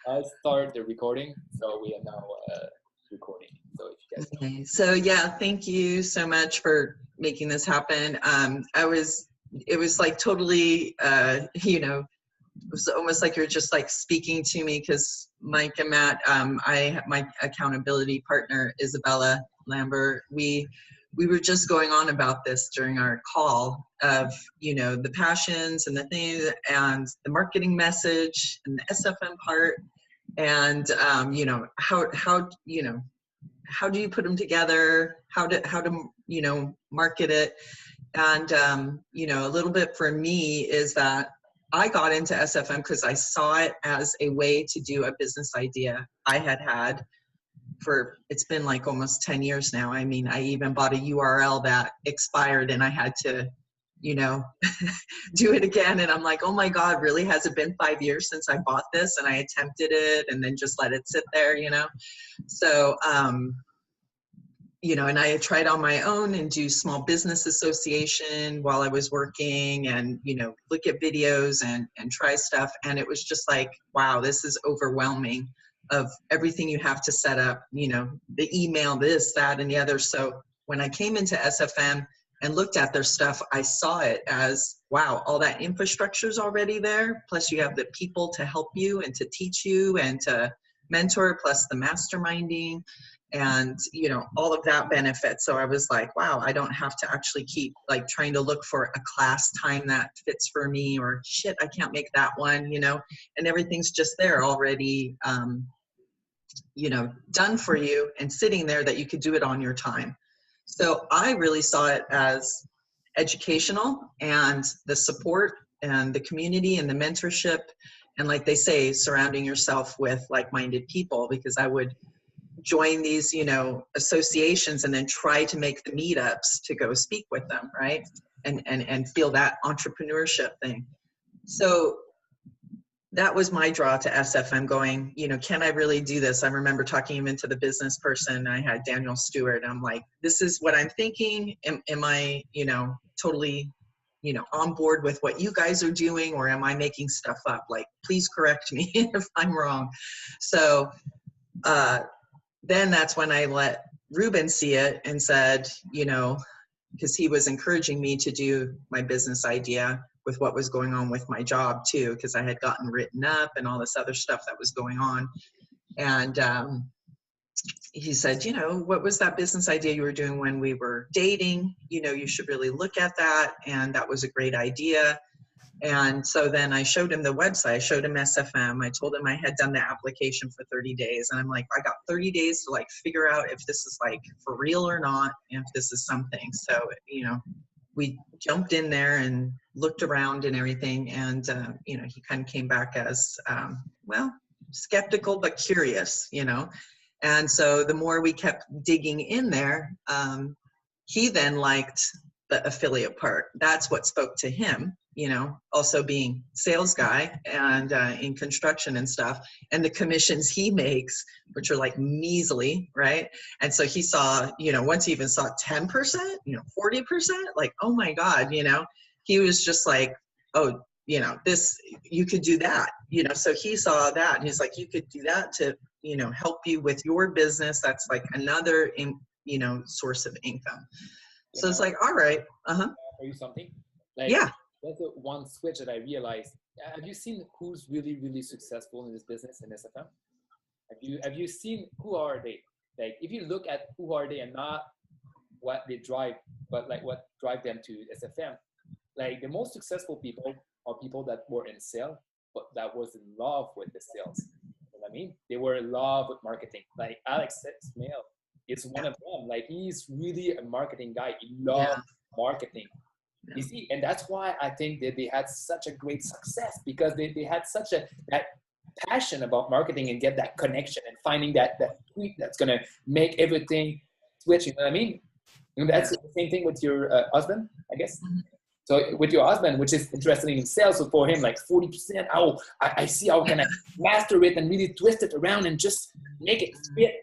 I start the recording, so we are now recording. So if you guys Okay. So yeah, thank you so much for making this happen. It was like totally, it was almost like you're just like speaking to me because Mike and Matt, my accountability partner, Isabella Lambert, we were just going on about this during our call of, the passions and the things and the marketing message and the SFM part. And, how do you put them together? How to market it? And, a little bit for me is that I got into SFM because I saw it as a way to do a business idea I had it's been like almost 10 years now. I mean, I even bought a URL that expired and I had to, do it again. And I'm like, oh my God, really? Has it been 5 years since I bought this? And I attempted it and then just let it sit there, So, and I had tried on my own and do small business association while I was working and, look at videos and try stuff. And it was just like, wow, this is overwhelming of everything you have to set up, the email, this, that, and the other. So when I came into SFM and looked at their stuff, I saw it as, wow, all that infrastructure is already there. Plus you have the people to help you and to teach you and to mentor, plus the masterminding and, all of that benefit. So I was like, wow, I don't have to actually keep like trying to look for a class time that fits for me or shit, I can't make that one, and everything's just there already, done for you and sitting there that you could do it on your time. So I really saw it as educational and the support and the community and the mentorship. And like they say, surrounding yourself with like-minded people, because I would join these, associations and then try to make the meetups to go speak with them. Right. And feel that entrepreneurship thing. So that was my draw to SFM going, can I really do this? I remember talking even to the business person. I had Daniel Stewart. I'm like, this is what I'm thinking. Am I, totally, on board with what you guys are doing, or am I making stuff up? Like, please correct me if I'm wrong. So then that's when I let Ruben see it and said, because he was encouraging me to do my business idea with what was going on with my job too, because I had gotten written up and all this other stuff that was going on. And he said, what was that business idea you were doing when we were dating? You should really look at that. And that was a great idea. And so then I showed him the website. I showed him SFM. I told him I had done the application for 30 days. And I'm like, I got 30 days to like figure out if this is like for real or not, and if this is something. So, we jumped in there and looked around and everything. And, he kind of came back as, skeptical, but curious, And so the more we kept digging in there, he then liked the affiliate part. That's what spoke to him, also being sales guy and in construction and stuff, and the commissions he makes, which are like measly, right? And so he saw, once he even saw 10%, 40%, like, oh my God, he was just like, oh, this, you could do that, so he saw that and he's like, you could do that to, help you with your business. That's like another, source of income. So it's like, all right. Tell you something? Like, yeah. That's the one switch that I realized. Have you seen who's really, really successful in this business in SFM? Have you seen who are they? Like, if you look at who are they and not what they drive, but like what drive them to SFM, like the most successful people are people that were in sales, but that was in love with the sales. You know what I mean? They were in love with marketing. Like Alex Smale is one of them. Like, he's really a marketing guy. He loves marketing. You see, and that's why I think that they had such a great success, because they had such that passion about marketing and get that connection and finding that tweet that's going to make everything switch. You know what I mean? And that's the same thing with your husband, I guess. So with your husband, which is interesting in sales, so for him, like 40%, oh, I see how can I master it and really twist it around and just make it fit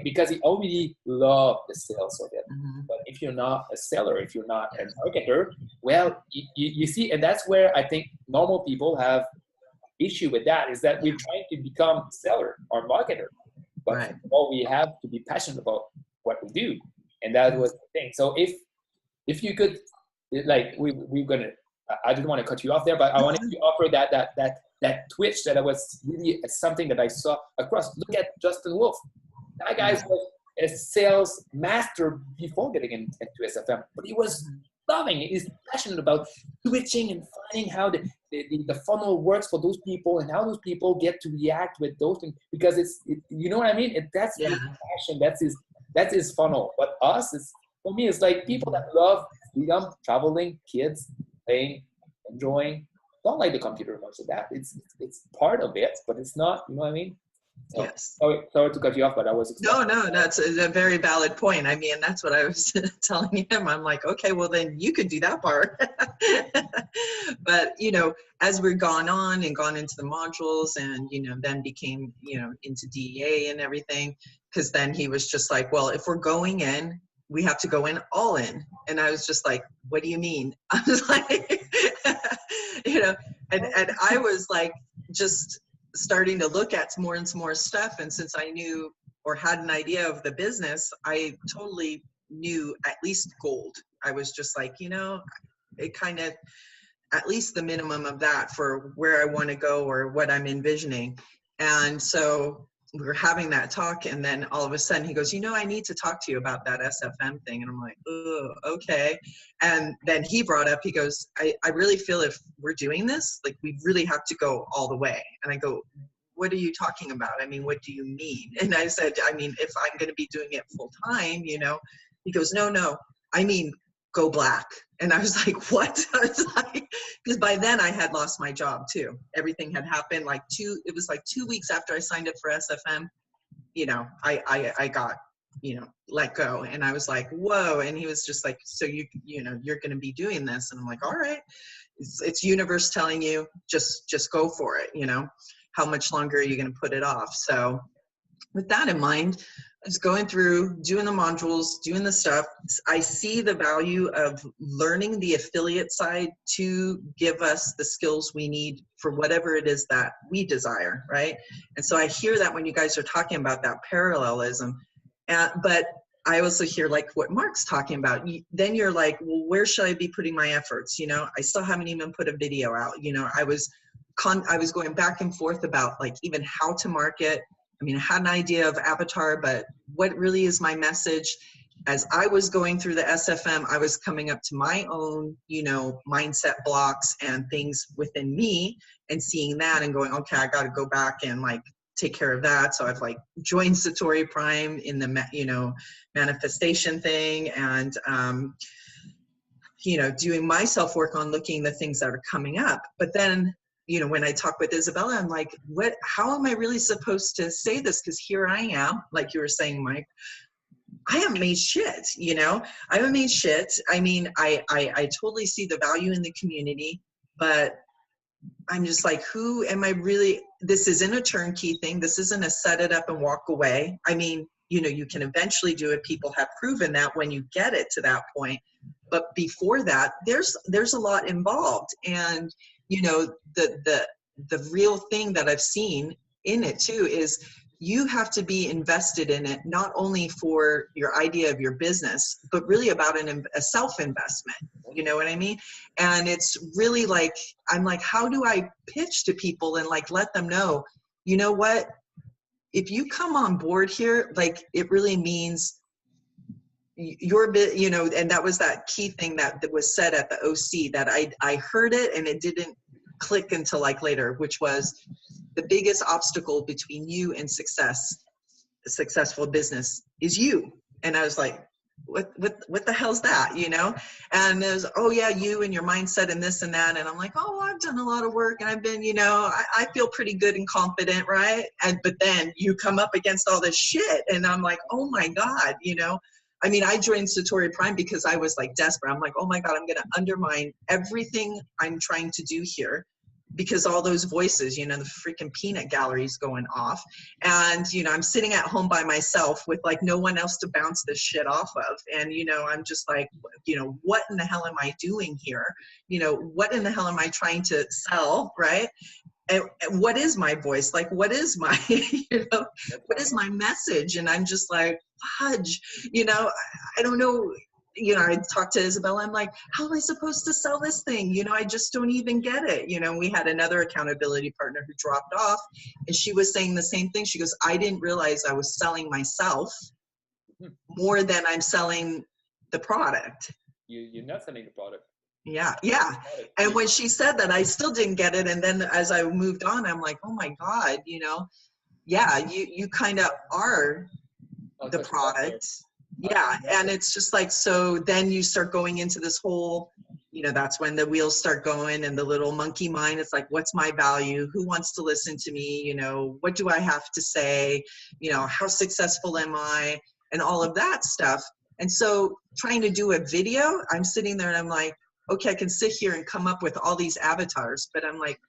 because he already loved the sales of it. But if you're not a seller, if you're not a marketer, well, you see, and that's where I think normal people have issue with that, is that we're trying to become seller or marketer. But right. we have to be passionate about what we do. And that was the thing. So if you could, like we're gonna, I didn't want to cut you off there, but I wanted to offer that twitch that was really something that I saw across. Look at Justin Wolf. That guy was a sales master before getting into SFM, but he was loving it. He's passionate about switching and finding how the funnel works for those people and how those people get to react with those things, because you know what I mean? That's his passion. That's his funnel. But for me, it's like people that love freedom, traveling, kids, playing, enjoying. Don't like the computer much of that. It's part of it, but it's not, you know what I mean? So, yes. Sorry to cut you off, but I was No, that's a very valid point. I mean, that's what I was telling him. I'm like, okay, well then you could do that part. But, as we've gone on and gone into the modules and, then became, into DEA and everything, because then he was just like, well, if we're going in, we have to go in all in. And I was just like, what do you mean? I was like, and I was like, just starting to look at more and more stuff. And since I knew or had an idea of the business, I totally knew at least gold. I was just like, it kind of, at least the minimum of that for where I want to go or what I'm envisioning. And so we were having that talk, and then all of a sudden he goes, I need to talk to you about that SFM thing. And I'm like, oh, okay. And then he brought up, he goes, I really feel if we're doing this, like we really have to go all the way. And I go, what are you talking about? I mean, what do you mean? And I said, I mean, if I'm going to be doing it full time, he goes, no, I mean, go black. And I was like, what? I was like, because by then I had lost my job too. Everything had happened it was like 2 weeks after I signed up for SFM, I got, let go. And I was like, whoa. And he was just like, so you're going to be doing this. And I'm like, all right, it's universe telling you, just go for it. How much longer are you going to put it off? So with that in mind, I was going through, doing the modules, doing the stuff. I see the value of learning the affiliate side to give us the skills we need for whatever it is that we desire, right? And so I hear that when you guys are talking about that parallelism. But I also hear like what Mark's talking about. Then you're like, well, where should I be putting my efforts? I still haven't even put a video out. I was going back and forth about like even how to market. I mean, I had an idea of avatar, but what really is my message? As I was going through the SFM, I was coming up to my own, mindset blocks and things within me and seeing that and going, okay, I got to go back and like take care of that. So I've like joined Satori Prime in the, manifestation thing and, doing my self work on looking the things that are coming up. But then when I talk with Isabella, I'm like, how am I really supposed to say this? Because here I am, like you were saying, Mike, I haven't made shit, I haven't made shit. I mean, I totally see the value in the community, but I'm just like, who am I really? This isn't a turnkey thing. This isn't a set it up and walk away. I mean, you can eventually do it. People have proven that when you get it to that point. But before that, there's a lot involved. And the real thing that I've seen in it too is you have to be invested in it, not only for your idea of your business, but really about a self-investment. You know what I mean? And it's really like, I'm like, how do I pitch to people and like, let them know, you know what, if you come on board here, like it really means your bit, and that was that key thing that was said at the OC that I heard it and it didn't click until like later, which was the biggest obstacle between you and a successful business is you. And I was like, what the hell's that? And there's, oh yeah, you and your mindset and this and that. And I'm like, oh, I've done a lot of work and I've been, I feel pretty good and confident. Right. But then you come up against all this shit and I'm like, oh my God, I mean, I joined Satori Prime because I was like desperate. I'm like, oh my God, I'm going to undermine everything I'm trying to do here because all those voices, you know, the freaking peanut gallery's going off. And, you know, I'm sitting at home by myself with like no one else to bounce this shit off of. And, you know, I'm just like, you know, what in the hell am I doing here? You know, what in the hell am I trying to sell, right? And what is my voice? Like, what is my, you know, what is my message? And I'm just like, fudge, you know, I don't know. You know, I talked to Isabella. I'm like, how am I supposed to sell this thing? You know, I just don't even get it. You know, we had another accountability partner who dropped off, and she was saying the same thing. She goes, I didn't realize I was selling myself more than I'm selling the product. You're not selling the product. Yeah, yeah. And when she said that, I still didn't get it. And then as I moved on, I'm like, oh my God, you know, yeah, you kind of are the product. Yeah. And it's just like, so then you start going into this whole, you know, that's when the wheels start going and the little monkey mind. It's like, what's my value? Who wants to listen to me? You know, what do I have to say? You know, how successful am I? And all of that stuff. And so trying to do a video, I'm sitting there and I'm like, okay, I can sit here and come up with all these avatars, but I'm like,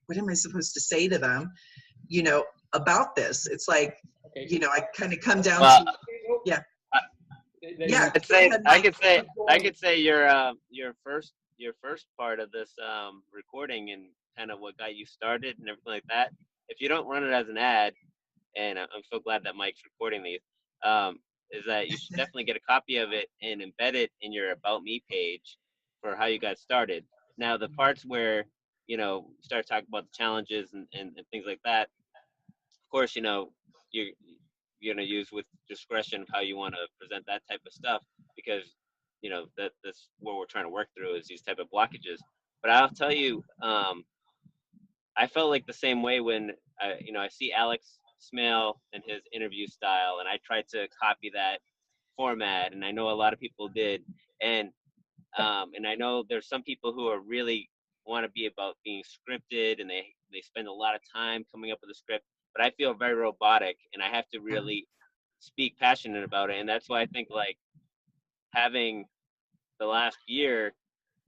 what am I supposed to say to them, you know, about this? It's like, you know, I kind of come down to, yeah. Yeah, I could say your first part of this recording and kind of what got you started and everything like that. If you don't run it as an ad, and I'm so glad that Mike's recording these, is that you should definitely get a copy of it and embed it in your About Me page for how you got started. Now, the parts where, you know, start talking about the challenges and things like that, of course, you know, you're going to use with discretion how you want to present that type of stuff, because, you know, that's what we're trying to work through is these type of blockages. But I'll tell you, I felt like the same way when, you know, I see Alex Smale and his interview style, and I tried to copy that format, and I know a lot of people did. And I know there's some people who are really want to be about being scripted, and they spend a lot of time coming up with a script, but I feel very robotic, and I have to really speak passionate about it. And that's why I think, like, having the last year,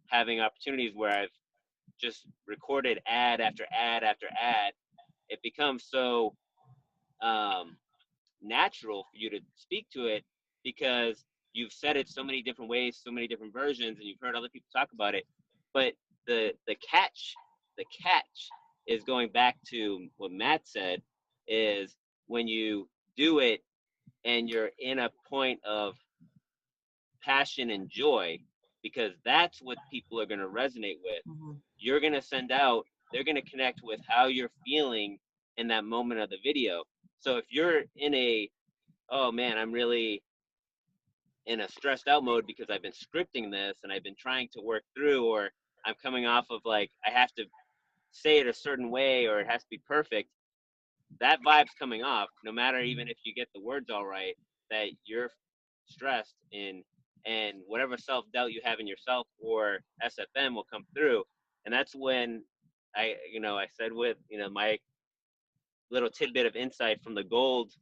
having opportunities where I've just recorded ad after ad after ad, it becomes so natural for you to speak to it because you've said it so many different ways, so many different versions, and you've heard other people talk about it. But the catch is going back to what Matt said, is when you do it and you're in a point of passion and joy, because that's what people are going to resonate with. You're going to send out, they're going to connect with how you're feeling in that moment of the video. So if you're in a, oh man, I'm really in a stressed out mode because I've been scripting this and I've been trying to work through, or I'm coming off of like, I have to say it a certain way or it has to be perfect, that vibe's coming off, no matter even if you get the words all right, that you're stressed and whatever self-doubt you have in yourself or SFM will come through. And that's when I said with, you know, my little tidbit of insight from the Gold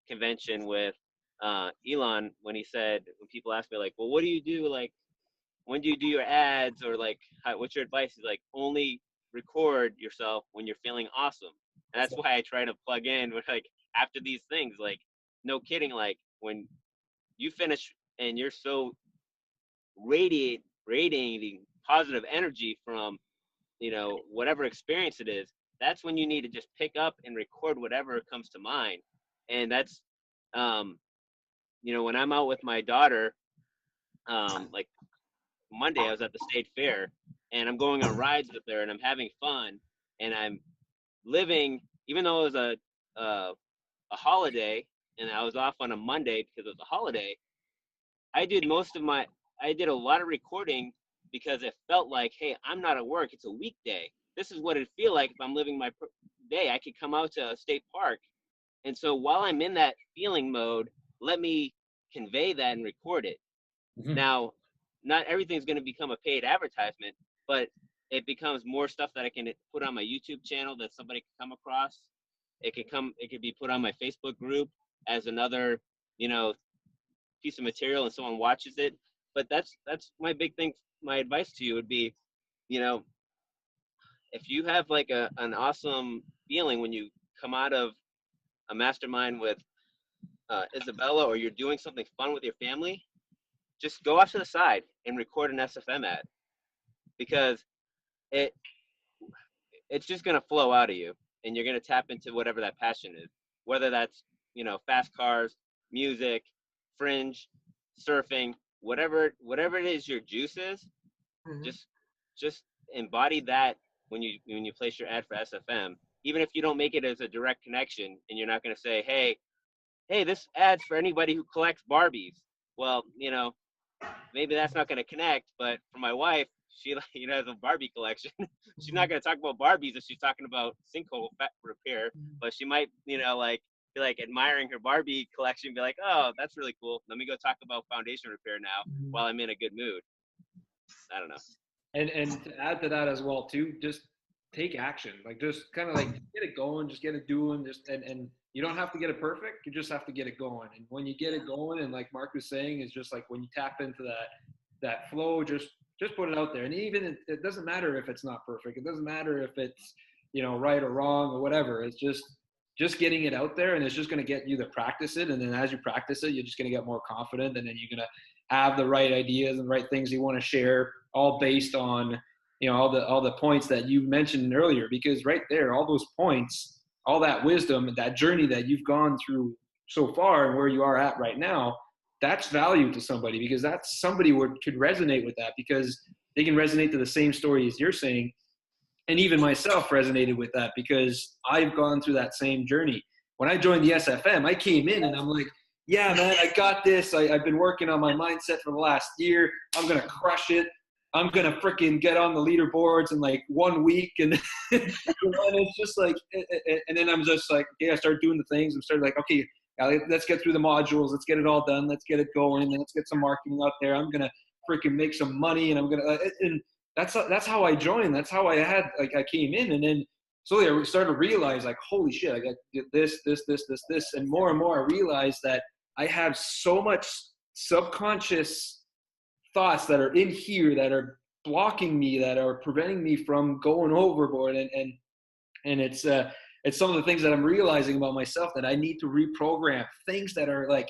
convention with Elon, when he said, when people ask me like, well, what do you do? Like, when do you do your ads, or like, what's your advice? He's like, only record yourself when you're feeling awesome. And that's why I try to plug in with, like, after these things, like, no kidding, like when you finish and you're so radiating positive energy from, you know, whatever experience it is, that's when you need to just pick up and record whatever comes to mind. And that's, you know, when I'm out with my daughter, like Monday, I was at the state fair and I'm going on rides with her and I'm having fun and I'm living, even though it was a holiday and I was off on a Monday because it was a holiday, I did a lot of recording because it felt like, hey, I'm not at work. It's a weekday. This is what it'd feel like if I'm living my day. I could come out to a state park. And so while I'm in that feeling mode, let me convey that and record it. Now, not everything's going to become a paid advertisement, but it becomes more stuff that I can put on my YouTube channel that somebody can come across. It could be put on my Facebook group as another, you know, piece of material and someone watches it. But that's my big thing. My advice to you would be, you know, if you have like an awesome feeling when you come out of a mastermind with Isabella, or you're doing something fun with your family, just go off to the side and record an SFM ad, because it's just going to flow out of you, and you're going to tap into whatever that passion is, whether that's, you know, fast cars, music, fringe, surfing, whatever it is your juice is. Mhm. Just embody that when you place your ad for SFM, even if you don't make it as a direct connection, and you're not going to say, hey, this ad's for anybody who collects Barbies. Well, you know, maybe that's not going to connect, but for my wife, she, you know, has a Barbie collection. She's not going to talk about Barbies if she's talking about sinkhole repair, but she might, you know, like, be like admiring her Barbie collection, be like, oh, that's really cool. Let me go talk about foundation repair now while I'm in a good mood. I don't know. And to add to that as well too, just take action. Like just kind of like get it going, just get it doing, just and you don't have to get it perfect. You just have to get it going. And when you get it going, and like Mark was saying, is just like when you tap into that flow, just put it out there. And even it doesn't matter if it's not perfect. It doesn't matter if it's, you know, right or wrong or whatever. It's just getting it out there, and it's just going to get you to practice it. And then as you practice it, you're just going to get more confident, and then you're going to have the right ideas and right things you want to share, all based on, you know, all the points that you mentioned earlier. Because right there, all those points, all that wisdom, that journey that you've gone through so far and where you are at right now, that's value to somebody, because that's somebody could resonate with that, because they can resonate to the same story as you're saying. And even myself resonated with that, because I've gone through that same journey. When I joined the SFM, I came in and I'm like, yeah, man, I got this. I've been working on my mindset for the last year. I'm going to crush it. I'm going to freaking get on the leaderboards in like 1 week. And, you know, and it's just like, and then I'm just like, okay, I start doing the things. I'm starting like, okay, let's get through the modules. Let's get it all done. Let's get it going. Let's get some marketing out there. I'm going to freaking make some money, and I'm going to, and that's how I joined. That's how I came in. And then slowly I started to realize, like, holy shit, I got this, and more I realized that I have so much subconscious thoughts that are in here that are blocking me, that are preventing me from going overboard. And it's some of the things that I'm realizing about myself, that I need to reprogram things that are like,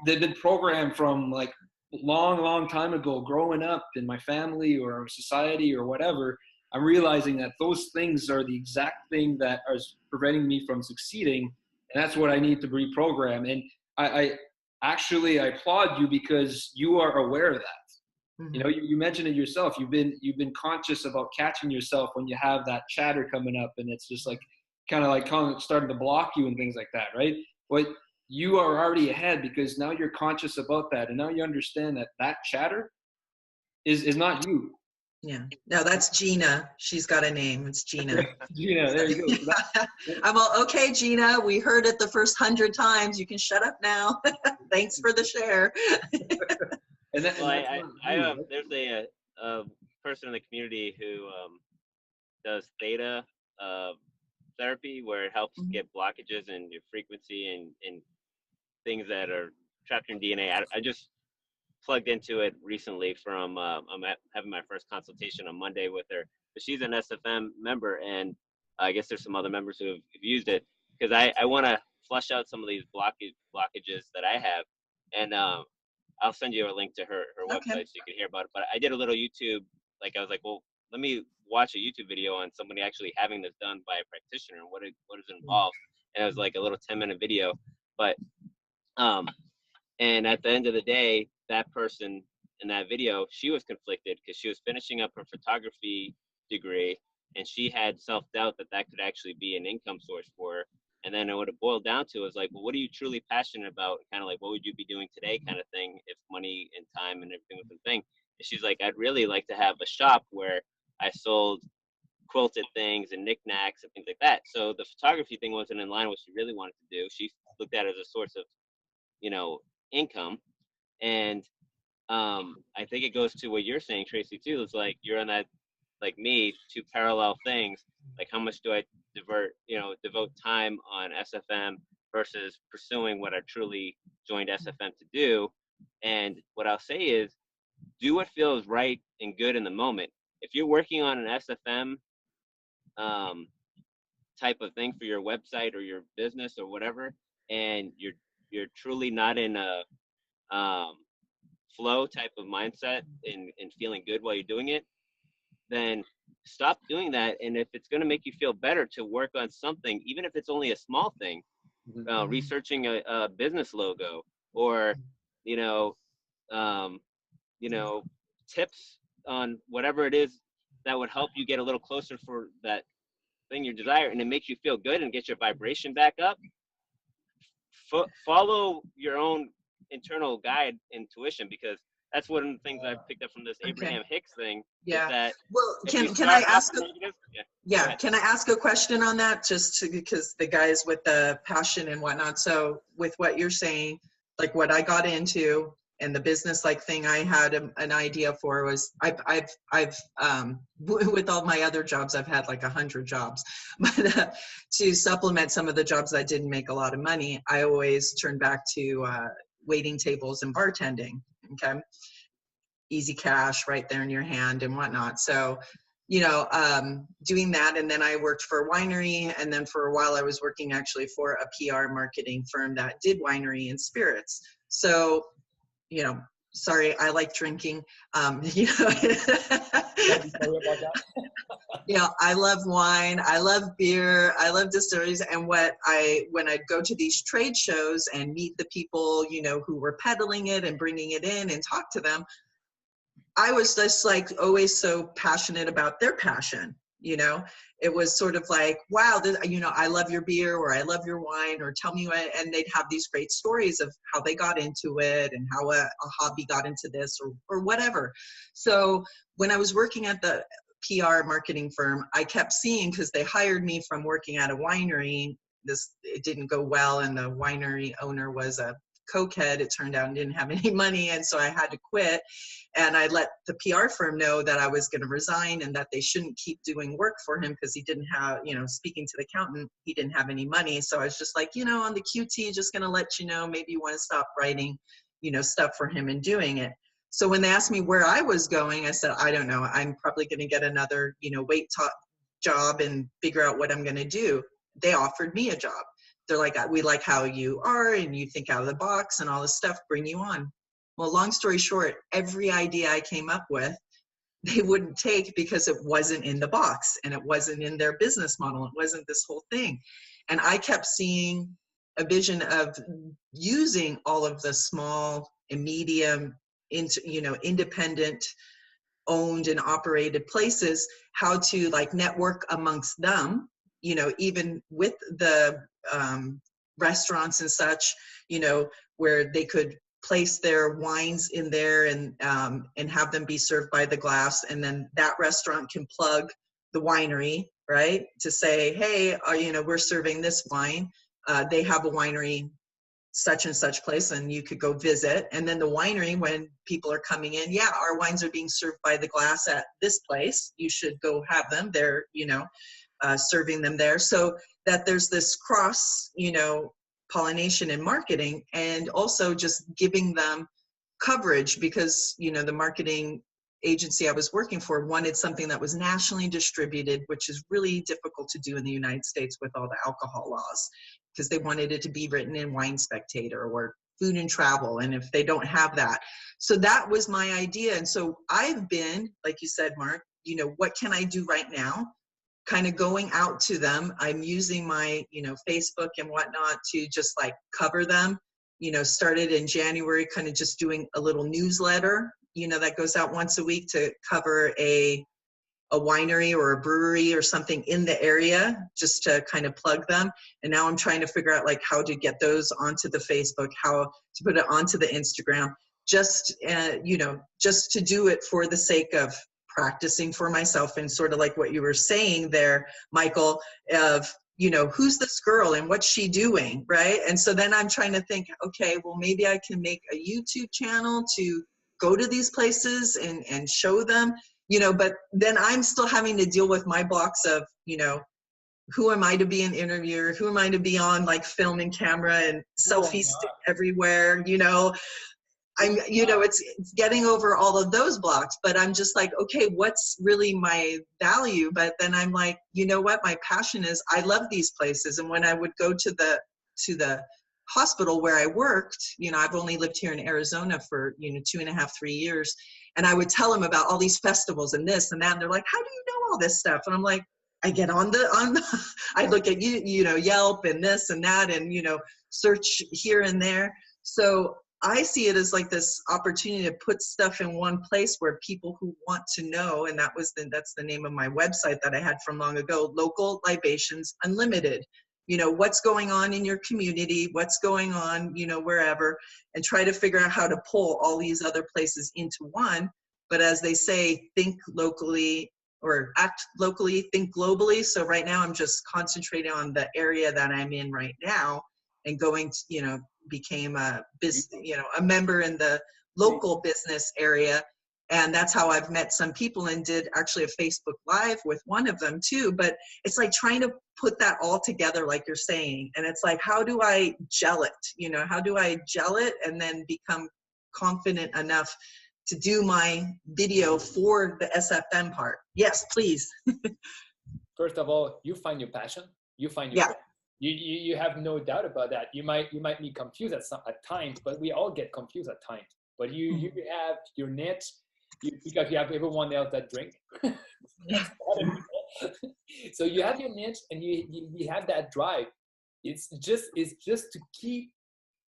they've been programmed from like long time ago, growing up in my family or society or whatever. I'm realizing that those things are the exact thing that are preventing me from succeeding. And that's what I need to reprogram. And I actually applaud you, because you are aware of that. You know, you mentioned it yourself. You've been conscious about catching yourself when you have that chatter coming up, and it's just like kind of starting to block you and things like that, right? But you are already ahead, because now you're conscious about that, and now you understand that chatter is not you. Yeah. No, that's Gina. She's got a name. It's Gina. Gina, there you go. I'm all, okay, Gina, we heard it the first 100 times. You can shut up now. Thanks for the share. And that, well, there's a person in the community who does theta therapy, where it helps get blockages in your frequency and things that are trapped in DNA. I just plugged into it recently from I'm having my first consultation on Monday with her, but she's an SFM member, and I guess there's some other members who have used it, because I want to flush out some of these blockages that I have, and I'll send you a link to her website so you can hear about it. But I did a little YouTube, like I was like, well, let me watch a YouTube video on somebody actually having this done by a practitioner, and what is involved. And it was like a little 10-minute video, but and at the end of the day, that person in that video, she was conflicted, because she was finishing up her photography degree, and she had self-doubt that could actually be an income source for her. And then what it boiled down to was like, well, what are you truly passionate about? Kind of like, what would you be doing today, kind of thing, if money and time and everything was a thing. And she's like, I'd really like to have a shop where I sold quilted things and knickknacks and things like that. So the photography thing wasn't in line with what she really wanted to do. She looked at it as a source of, you know, income. And I think it goes to what you're saying, Tracy, too. It's like, you're on that, like me, two parallel things. Like, how much do I devote time on SFM versus pursuing what I truly joined SFM to do? And what I'll say is, do what feels right and good in the moment. If you're working on an SFM type of thing for your website or your business or whatever, and you're truly not in a flow type of mindset and feeling good while you're doing it, then stop doing that. And if it's going to make you feel better to work on something, even if it's only a small thing, researching a business logo, or you know um, tips on whatever it is that would help you get a little closer for that thing you desire, and it makes you feel good and get your vibration back up, follow your own internal guide, intuition, because that's one of the things I've picked up from this Abraham Hicks thing. Yeah. Is that well, can I ask? Yeah. Can I ask a question on that? Because the guys with the passion and whatnot. So with what you're saying, like what I got into and the business like thing I had an idea for was I've with all my other jobs, I've had like 100 jobs, but to supplement some of the jobs that didn't make a lot of money, I always turn back to waiting tables and bartending. Okay. Easy cash right there in your hand and whatnot. So, doing that. And then I worked for a winery. And then for a while I was working actually for a PR marketing firm that did winery and spirits. So, sorry, I like drinking. Sorry about that. I love wine. I love beer. I love distilleries. And when I'd go to these trade shows and meet the people, who were peddling it and bringing it in and talk to them, I was just like always so passionate about their passion. It was sort of like, wow, I love your beer, or I love your wine, or tell me what, and they'd have these great stories of how they got into it and how a hobby got into this or whatever. So when I was working at the PR marketing firm, I kept seeing, because they hired me from working at a winery, it didn't go well, and the winery owner was a cokehead, it turned out, and didn't have any money, and so I had to quit. And I let the PR firm know that I was going to resign and that they shouldn't keep doing work for him because he didn't have, speaking to the accountant, he didn't have any money. So I was just like, on the QT, just going to let you know, maybe you want to stop writing, stuff for him and doing it. So when they asked me where I was going, I said, I don't know. I'm probably going to get another, wait job and figure out what I'm going to do. They offered me a job. They're like, we like how you are and you think out of the box and all this stuff, bring you on. Well, long story short, every idea I came up with, they wouldn't take because it wasn't in the box and it wasn't in their business model. It wasn't this whole thing. And I kept seeing a vision of using all of the small and medium, independent owned and operated places, how to like network amongst them, even with the restaurants and such, where they could place their wines in there and have them be served by the glass. And then that restaurant can plug the winery, right? To say, hey, we're serving this wine. They have a winery such and such place, and you could go visit. And then the winery, when people are coming in, yeah, our wines are being served by the glass at this place. You should go have them. They're, serving them there. So that there's this cross, pollination in marketing, and also just giving them coverage, because the marketing agency I was working for wanted something that was nationally distributed, which is really difficult to do in the United States with all the alcohol laws, because they wanted it to be written in Wine Spectator or Food and Travel, and if they don't have that. So that was my idea. And so I've been, like you said, Mark, what can I do right now? Kind of going out to them. I'm using my, Facebook and whatnot to just like cover them. Started in January, kind of just doing a little newsletter, that goes out once a week to cover a winery or a brewery or something in the area, just to kind of plug them. And now I'm trying to figure out like how to get those onto the Facebook, how to put it onto the Instagram, just to do it for the sake of practicing for myself, and sort of like what you were saying there, Michael, of, who's this girl and what's she doing, right? And so then I'm trying to think, okay, well, maybe I can make a YouTube channel to go to these places and show them, but then I'm still having to deal with my blocks of, who am I to be an interviewer? Who am I to be on like film and camera and selfie stick everywhere, I'm, you know, it's getting over all of those blocks, but I'm just like, okay, what's really my value? But then I'm like, you know what? My passion is, I love these places. And when I would go to the hospital where I worked, you know, I've only lived here in Arizona for, you know, 2.5, 3 years. And I would tell them about all these festivals and this and that. And they're like, how do you know all this stuff? And I'm like, I get on I look at you know, Yelp and this and that, and, you know, search here and there. So I see it as like this opportunity to put stuff in one place where people who want to know, and that's the name of my website that I had from long ago, Local Libations Unlimited. You know, what's going on in your community, what's going on, you know, wherever, and try to figure out how to pull all these other places into one. But as they say, think locally or act locally, think globally. So right now I'm just concentrating on the area that I'm in right now, and going to, you know, became a member in the local business area. And that's how I've met some people, and did actually a Facebook Live with one of them too. But it's like trying to put that all together, like you're saying. And it's like, how do I gel it? You know, how do I gel it and then become confident enough to do my video for the SFM part? Yes, please. First of all, you find your passion. You find your Yeah. you have no doubt about that. You might be confused at times, but we all get confused at times. But you have your niche, because you have everyone else that drink. So you have your niche, and you have that drive. It's just to keep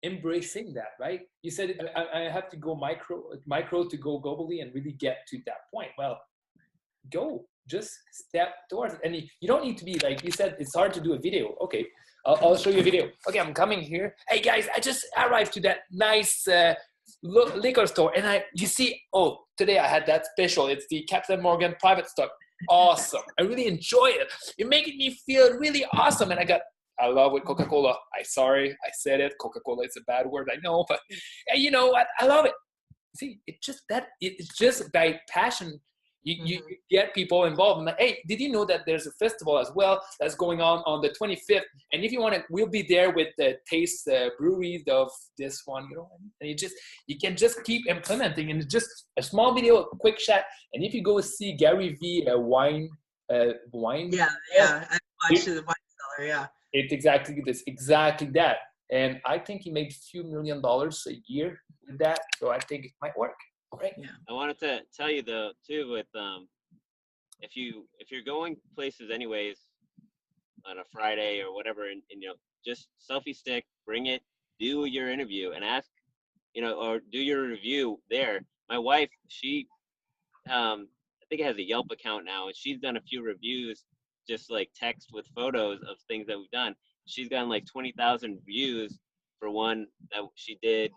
embracing that, right? You said I have to go micro to go globally and really get to that point. Well, go, just step towards it. And you don't need to be, like you said, it's hard to do a video. Okay, I'll show you a video. Okay, I'm coming here. Hey guys, I just arrived to that nice liquor store, and you see, oh, today I had that special. It's the Captain Morgan private stock. Awesome. I really enjoy it. You're making me feel really awesome. And I love with Coca-Cola. I said it. Coca-Cola is a bad word, I know, but you know what? I love it. See, it's just by passion. You get people involved. I'm like, hey, did you know that there's a festival as well that's going on the 25th? And if you want to, we'll be there with the taste breweries of this one, you know. And you can just keep implementing, and it's just a small video, a quick chat. And if you go see Gary V, wine. Yeah. I watched the wine cellar. Yeah. It's exactly that. And I think he made a few $1 million a year with that. So I think it might work. Right. Yeah. I wanted to tell you though too, with if you're going places anyways on a Friday or whatever, and you know, just selfie stick, bring it, do your interview and ask, you know, or do your review there. My wife, she I think it has a Yelp account now, and she's done a few reviews, just like text with photos of things that we've done. She's gotten like 20,000 views for one that she did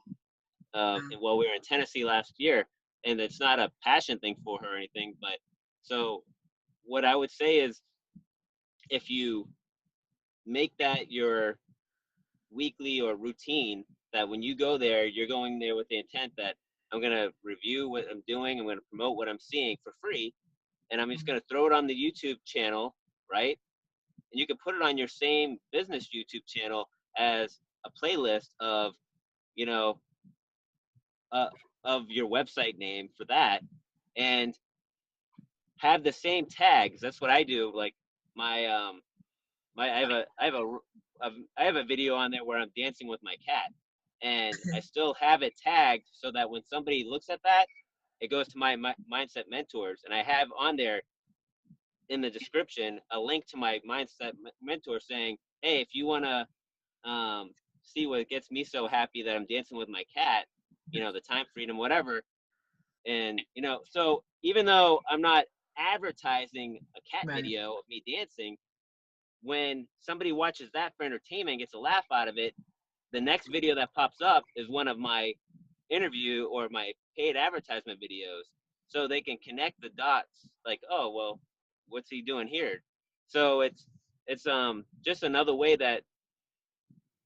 while we were in Tennessee last year. And it's not a passion thing for her or anything, but so what I would say is, if you make that your weekly or routine, that when you go there, you're going there with the intent that I'm going to review what I'm doing, I'm going to promote what I'm seeing for free, and I'm just going to throw it on the YouTube channel, right? And you can put it on your same business YouTube channel as a playlist of, you know, of your website name for that, and have the same tags. That's what I do. Like I have a video on there where I'm dancing with my cat, and I still have it tagged so that when somebody looks at that, it goes to my mindset mentors, and I have on there in the description a link to my mindset mentor saying, hey, if you want to see what gets me so happy that I'm dancing with my cat, you know, the time freedom, whatever. And, you know, so even though I'm not advertising a cat video of me dancing, when somebody watches that for entertainment, gets a laugh out of it, the next video that pops up is one of my interview or my paid advertisement videos. So they can connect the dots, like, oh, well, what's he doing here? So it's just another way that,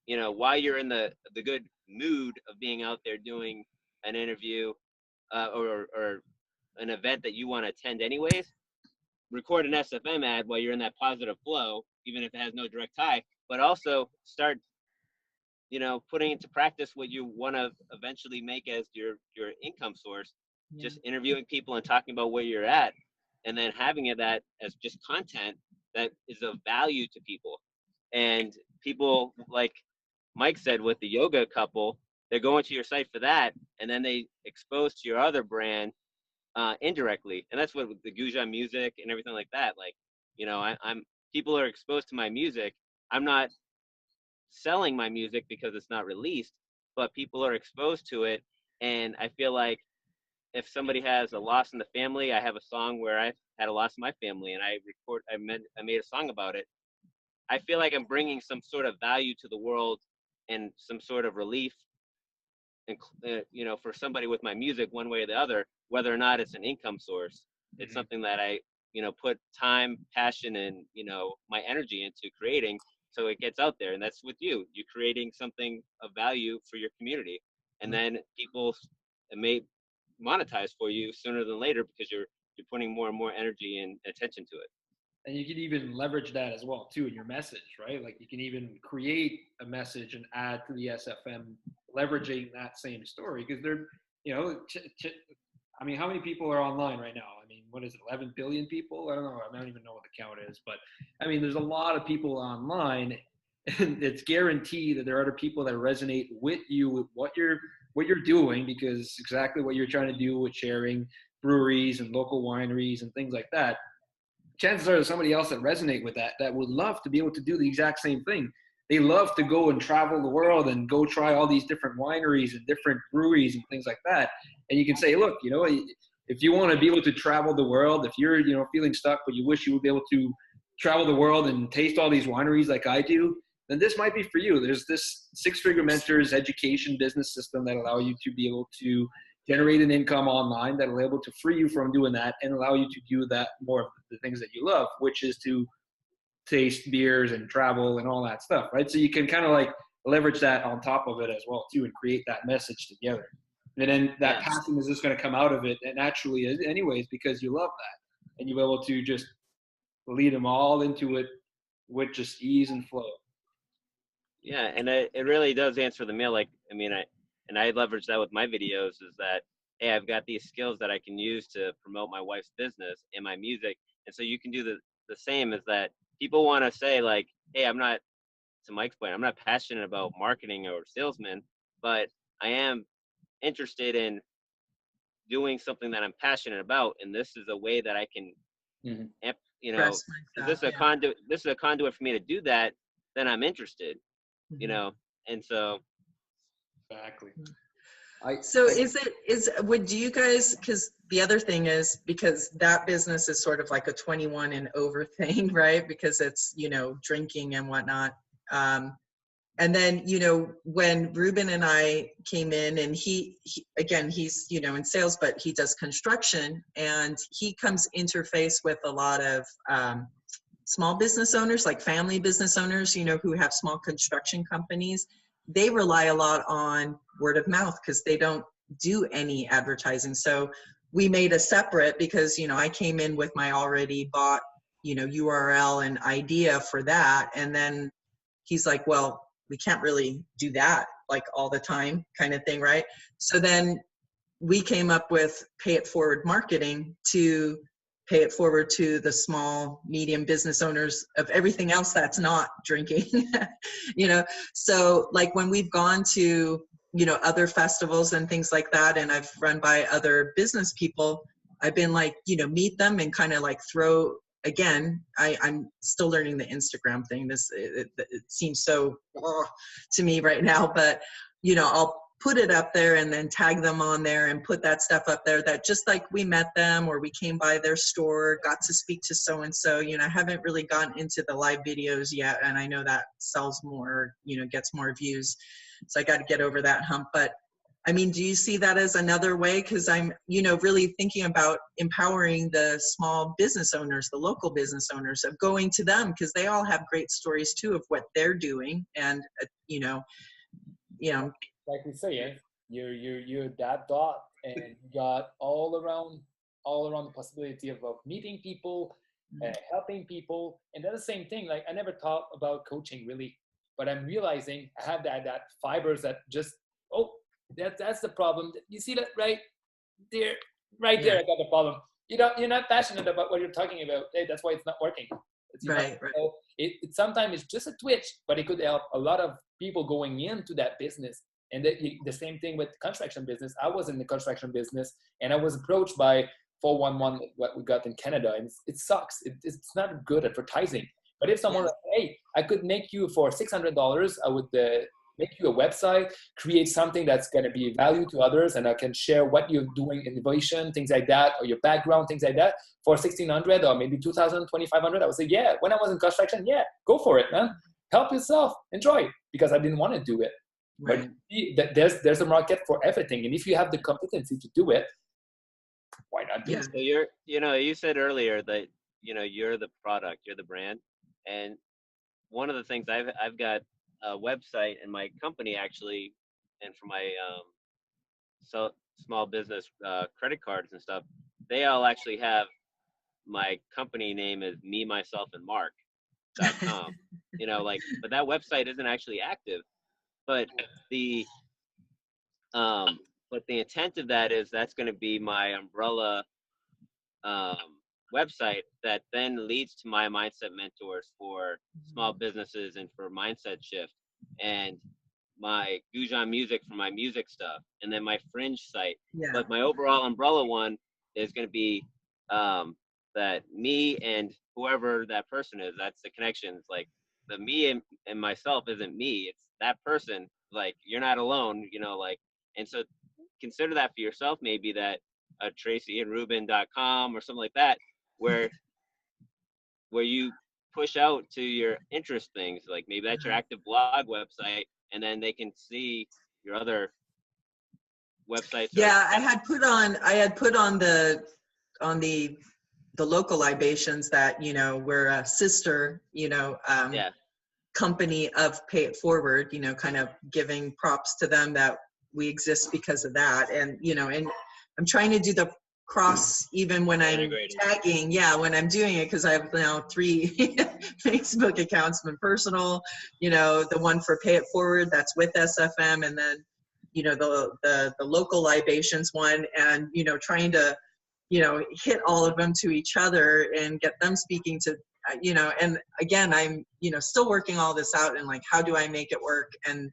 you know, while you're in the good mood of being out there doing an interview or an event that you want to attend anyways, record an SFM ad while you're in that positive flow, even if it has no direct tie, but also start you know, putting into practice what you want to eventually make as your income source, just interviewing people and talking about where you're at, and then having it that as just content that is of value to people. And people, like Mike said with the yoga couple, they're going to your site for that, and then they expose to your other brand indirectly. And that's what with the Gujan music and everything like that. Like, you know, I'm people are exposed to my music. I'm not selling my music because it's not released, but people are exposed to it. And I feel like if somebody has a loss in the family, I have a song where I had a loss in my family, and I made a song about it. I feel like I'm bringing some sort of value to the world and some sort of relief, and you know, for somebody with my music, one way or the other, whether or not it's an income source. It's something that I, you know, put time, passion, and, you know, my energy into creating, so it gets out there. And that's with you. You're creating something of value for your community, and then people may monetize for you sooner than later because you're putting more and more energy and attention to it. And you can even leverage that as well too in your message, right? Like you can even create a message and add to the SFM, leveraging that same story, because they're, you know, I mean, how many people are online right now? I mean, what is it, 11 billion people? I don't know. I don't even know what the count is, but I mean, there's a lot of people online, and it's guaranteed that there are other people that resonate with you, with what you're doing, because exactly what you're trying to do with sharing breweries and local wineries and things like that. Chances are there's somebody else that resonate with that, that would love to be able to do the exact same thing. They love to go and travel the world and go try all these different wineries and different breweries and things like that. And you can say, look, you know, if you want to be able to travel the world, if you're, you know, feeling stuck, but you wish you would be able to travel the world and taste all these wineries like I do, then this might be for you. There's this six-figure mentors education business system that allow you to be able to generate an income online that will be able to free you from doing that and allow you to do that more of the things that you love, which is to taste beers and travel and all that stuff, right? So you can kind of like leverage that on top of it as well too, and create that message together. And then that passion is just going to come out of it, and naturally anyways, because you love that, and you'll be able to just lead them all into it with just ease and flow. Yeah, and it really does answer the mail. Like, I mean, I leverage that with my videos, is that, hey, I've got these skills that I can use to promote my wife's business and my music. And so you can do the same. Is that people want to say like, hey, I'm not, to Mike's point, I'm not passionate about marketing or salesman, but I am interested in doing something that I'm passionate about, and this is a way that I can, you know, is this a conduit? This is a conduit for me to do that. Then I'm interested, you know, and so. Exactly. So would you guys, because the other thing is, because that business is sort of like a 21 and over thing, right? Because it's, you know, drinking and whatnot. And then, you know, when Ruben and I came in, and he again, he's, you know, in sales, but he does construction, and he comes interface with a lot of small business owners, like family business owners, you know, who have small construction companies. They rely a lot on word of mouth because they don't do any advertising. So we made a separate, because, you know, I came in with my already bought, you know, URL and idea for that. And then he's like, well, we can't really do that like all the time kind of thing, right? So then we came up with pay it forward marketing to pay it forward to the small, medium business owners of everything else that's not drinking, you know? So like when we've gone to, you know, other festivals and things like that, and I've run by other business people, I've been like, you know, meet them and kind of like throw, again, I'm still learning the Instagram thing. It seems so to me right now, but, you know, I'll put it up there and then tag them on there and put that stuff up there, that just like we met them or we came by their store, got to speak to so-and-so. You know, I haven't really gotten into the live videos yet, and I know that sells more, you know, gets more views. So I got to get over that hump. But I mean, do you see that as another way? Because I'm, you know, really thinking about empowering the small business owners, the local business owners, of going to them, because they all have great stories too of what they're doing. And, you know, like we say, you're that dot, and you got all around the possibility of meeting people, helping people. And that's the same thing. Like I never thought about coaching really but I'm realizing I have that fibers that just, oh, that's the problem. You see that right there, right there, I got the problem. You're not passionate about what you're talking about. Hey, that's why it's not working. Right. So it sometimes it's just a twitch, but it could help a lot of people going into that business. And the same thing with construction business. I was in the construction business, and I was approached by 411, what we got in Canada, and it sucks. It's not good advertising. But if someone like, hey, I could make you for $600, I would make you a website, create something that's going to be value to others, and I can share what you're doing, innovation, things like that, or your background, things like that, for $1,600 or maybe $2,000, $2,500. I would say, yeah. When I was in construction, yeah, go for it, man. Help yourself, enjoy, because I didn't want to do it. Right. But there's a market for everything, and if you have the competency to do it, why not do it? So you said earlier that you're the product, you're the brand, and one of the things I've got a website in my company actually, and for my small business credit cards and stuff, they all actually have my company name is me, myself, and Mark.com. But that website isn't actually active. But the intent of that is that's going to be my umbrella website that then leads to my mindset mentors for small businesses and for mindset shift, and my Gujan music for my music stuff, and then my fringe site. But my overall umbrella one is going to be that me and whoever that person is, that's the connection. It's like the me and myself isn't me, it's that person. Like, you're not alone, and so consider that for yourself, maybe that TracyandRuben.com or something like that, where you push out to your interest things, like maybe that's your active blog website, and then they can see your other websites. I had put on the local libations that we're a sister company of Pay It Forward, kind of giving props to them that we exist because of that. And and I'm trying to do the cross even when I'm tagging, when I'm doing it, because I have now 3 Facebook accounts, my personal, the one for Pay It Forward that's with SFM, and then the local libations one, and trying to hit all of them to each other and get them speaking to and again, I'm still working all this out, and like, how do I make it work? And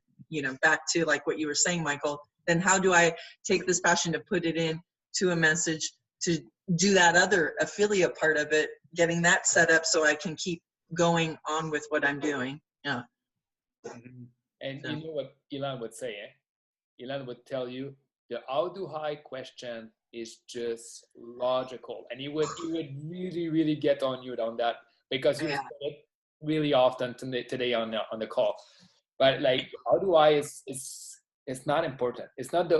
back to like what you were saying, Michael, then how do I take this passion to put it in to a message, to do that other affiliate part of it, getting that set up so I can keep going on with what I'm doing. And you know what Ilan would say, Ilan would tell you the how do I question is just logical, and he would really, really get on you on that, because you said it really often today on the call. But like, how do I it's not important. It's not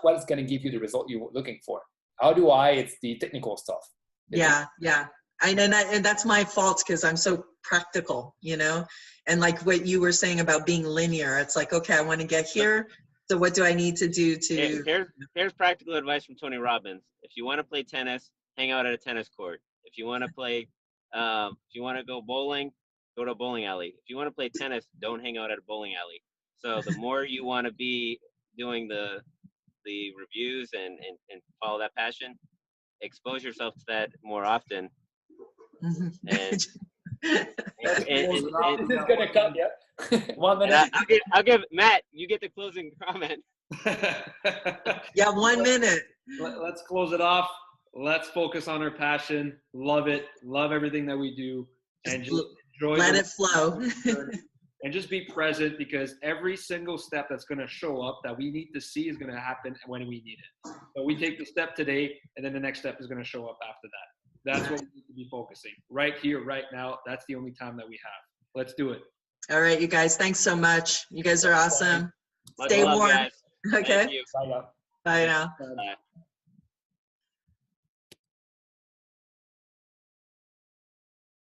what's going to give you the result you're looking for. How do I? It's the technical stuff. And that's my fault, because I'm so practical, and like what you were saying about being linear. It's like, okay, I want to get here. So what do I need to do to? Here's practical advice from Tony Robbins. If you want to play tennis, hang out at a tennis court. If you want to play, if you want to go bowling, go to a bowling alley. If you want to play tennis, don't hang out at a bowling alley. So the more you want to be doing the reviews and follow that passion, expose yourself to that more often. And this is gonna cut, 1 minute. I'll give Matt. You get the closing comment. 1 minute. Let's close it off. Let's focus on our passion. Love it. Love everything that we do, and just enjoy. Let it flow. And just be present, because every single step that's going to show up that we need to see is going to happen when we need it. So we take the step today, and then the next step is going to show up after that. That's what we need to be focusing right here, right now. That's the only time that we have. Let's do it. All right, you guys. Thanks so much. You guys are awesome. Much Stay love, warm. guys. Okay. Thank you. Bye now. Bye now. Bye.